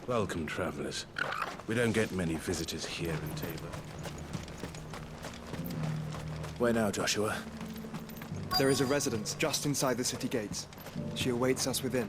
Welcome, travelers. We don't get many visitors here in Tabor. Where now, Joshua? There is a residence just inside the city gates. She awaits us within.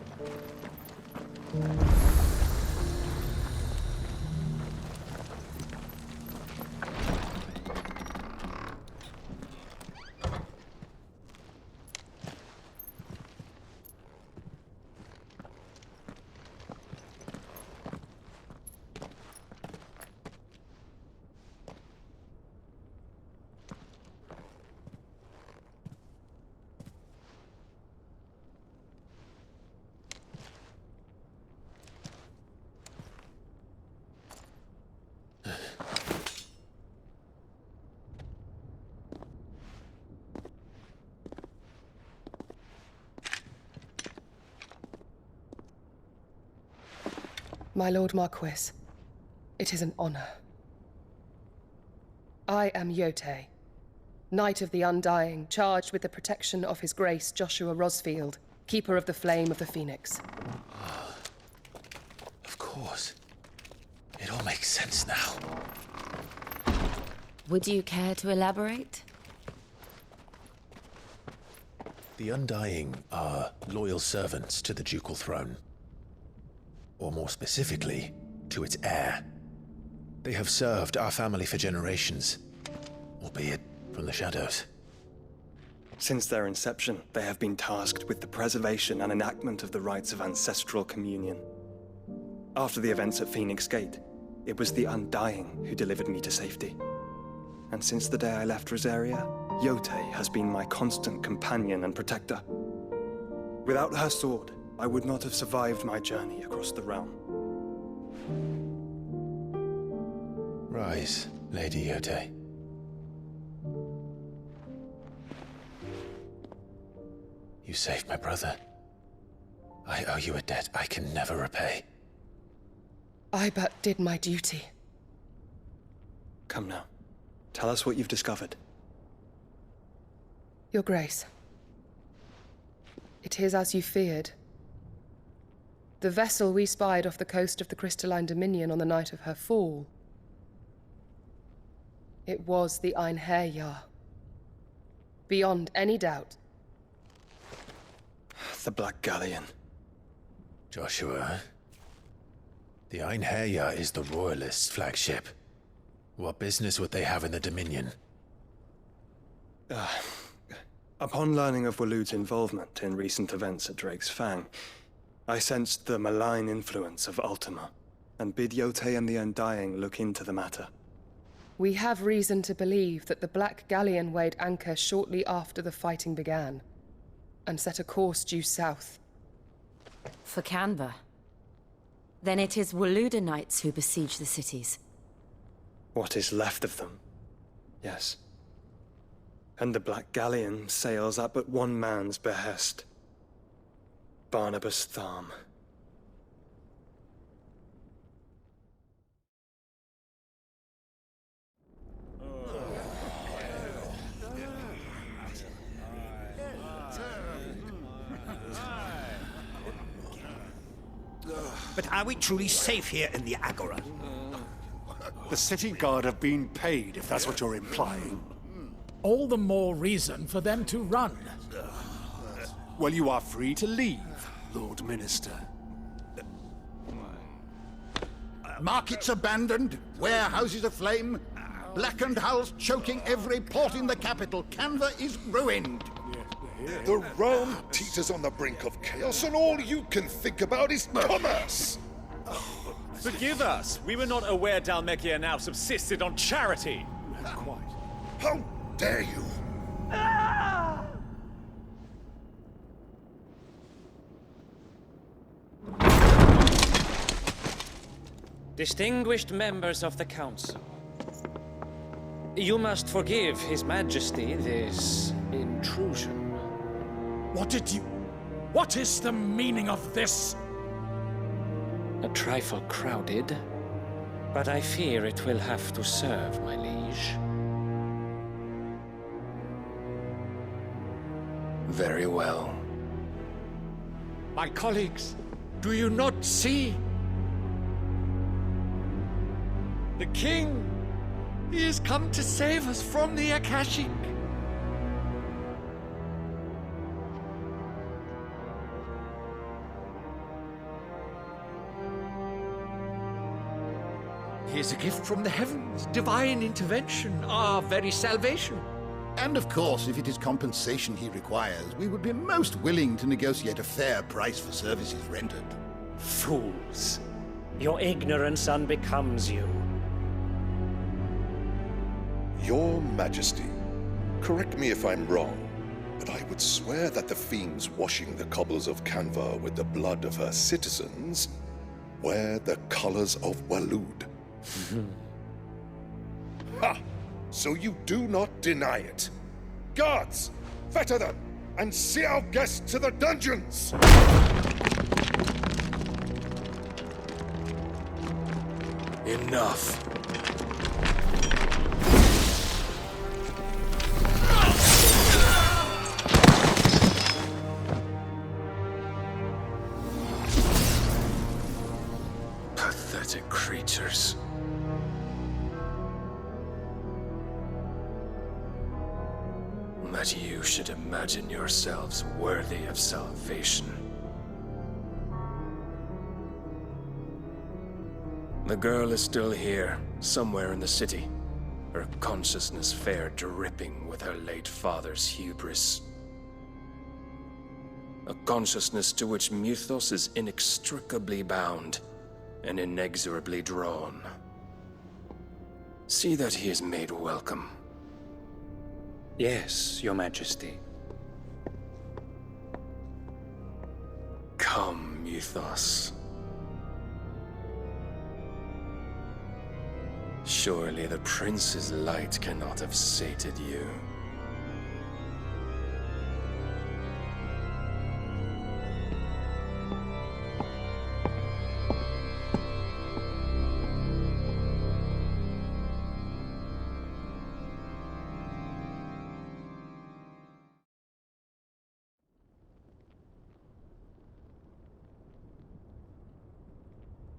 My Lord Marquis, it is an honor. I am Yotei, Knight of the Undying, charged with the protection of His Grace Joshua Rosfield, Keeper of the Flame of the Fênix. Of course. It all makes sense now. Would you care to elaborate? The Undying are loyal servants to the ducal throne. Or more specifically, to its heir. They have served our family for generations, albeit from the shadows. Since their inception, they have been tasked with the preservation and enactment of the rites of ancestral communion. After the events at Fênix Gate, it was the Undying who delivered me to safety. And since the day I left Rosaria, Yotei has been my constant companion and protector. Without her sword, I would not have survived my journey across the realm. Rise, Lady Yotei. You saved my brother. I owe you a debt I can never repay. I but did my duty. Come now. Tell us what you've discovered. Your Grace. It is as you feared. The vessel we spied off the coast of the Crystalline Dominion on the night of her fall. It was the Einherjar. Beyond any doubt. The Black Galleon. Joshua, the Einherjar is the Royalists' flagship. What business would they have in the Dominion? Upon learning of Waloed's involvement in recent events at Drake's Fang, I sensed the malign influence of Ultima, and bid Yotei and the Undying look into the matter. We have reason to believe that the Black Galleon weighed anchor shortly after the fighting began, and set a course due south. For Canva. Then it is Waloedanites who besiege the cities. What is left of them, yes. And the Black Galleon sails at but one man's behest. Barnabas Tharm. But are we truly safe here in the Agora? The city guard have been paid, if that's what you're implying. All the more reason for them to run. Well, you are free to leave, Lord Minister. Markets abandoned, warehouses aflame, blackened hulls choking every port in the capital. Canva is ruined. The realm teeters on the brink of chaos, and all you can think about is commerce! Forgive us! We were not aware Dhalmekia now subsisted on charity! Quite. How dare you! Distinguished members of the Council, you must forgive His Majesty this intrusion. What is the meaning of this? A trifle crowded, but I fear it will have to serve, my liege. Very well. My colleagues, do you not see? The king! He has come to save us from the Akashic! He is a gift from the heavens, divine intervention, our very salvation. And of course, if it is compensation he requires, we would be most willing to negotiate a fair price for services rendered. Fools. Your ignorance unbecomes you. Your Majesty, correct me if I'm wrong, but I would swear that the fiends washing the cobbles of Canva with the blood of her citizens wear the colors of Waloed. Ha! So you do not deny it. Guards, fetter them, and see our guests to the dungeons! Enough. Pathetic creatures. That you should imagine yourselves worthy of salvation. The girl is still here, somewhere in the city, her consciousness fair dripping with her late father's hubris. A consciousness to which Mythos is inextricably bound and inexorably drawn. See that he is made welcome. Yes, Your Majesty. Come, Mythos. Surely the prince's light cannot have sated you.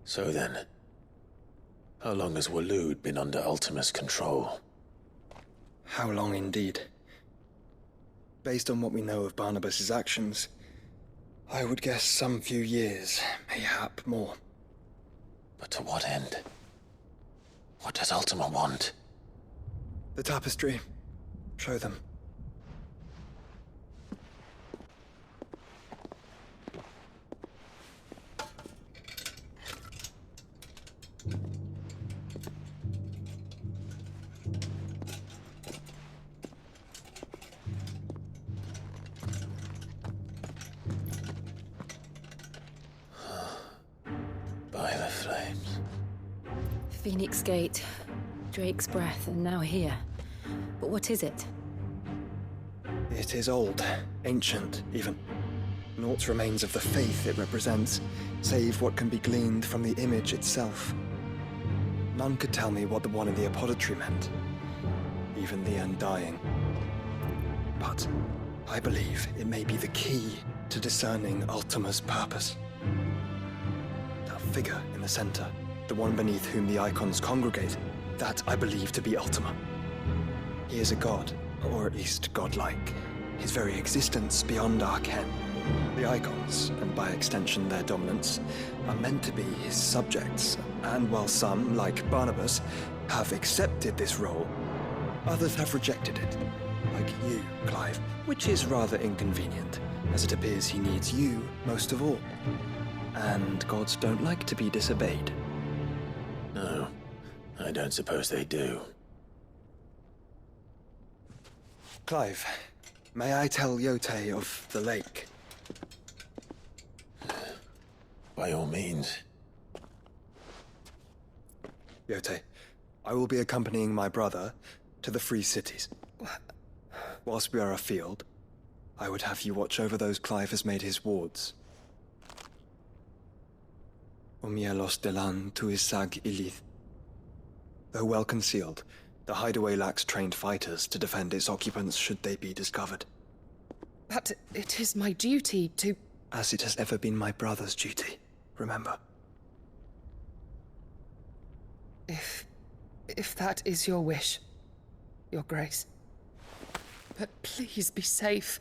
So then, how long has Waloed been under Ultima's control? How long indeed? Based on what we know of Barnabas's actions, I would guess some few years, mayhap more. But to what end? What does Ultima want? The tapestry. Show them. By the flames. Phoenix Gate, Drake's Breath, and now here. But what is it? It is old, ancient, even. Naught remains of the faith it represents, save what can be gleaned from the image itself. None could tell me what the one in the apothecary meant, even the Undying. But I believe it may be the key to discerning Ultima's purpose. That figure in the center, the one beneath whom the icons congregate, that I believe to be Ultima. He is a god, or at least godlike, his very existence beyond our ken. The icons, and by extension their dominants, are meant to be his subjects, and while some, like Barnabas, have accepted this role, others have rejected it, like you, Clive, which is rather inconvenient, as it appears he needs you most of all. And gods don't like to be disobeyed. No, I don't suppose they do. Clive, may I tell Yote of the lake? By all means. Yote, I will be accompanying my brother to the Free Cities. Whilst we are afield, I would have you watch over those Clive has made his wards. Omielos delan tuisag ilith. Though well concealed, the hideaway lacks trained fighters to defend its occupants should they be discovered. But it is my duty to... As it has ever been my brother's duty, remember. If If that is your wish, Your Grace. But please be safe.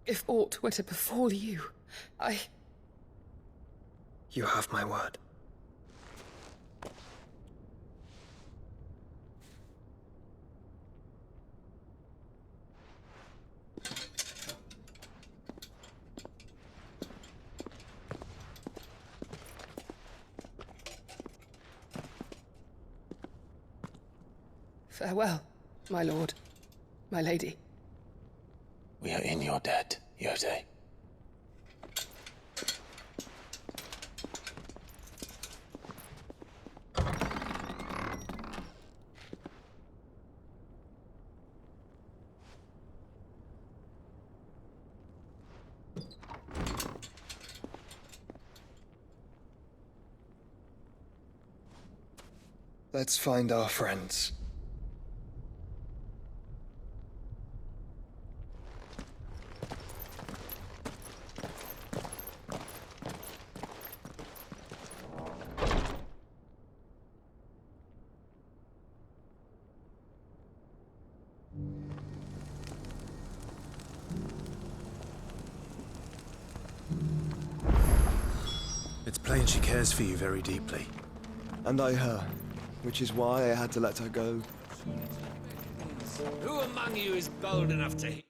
If aught were to befall you, You have my word. Farewell, my lord, my lady. We are in your debt, Yose. Let's find our friends. It's plain she cares for you very deeply. And I her, which is why I had to let her go. Who among you is bold enough to...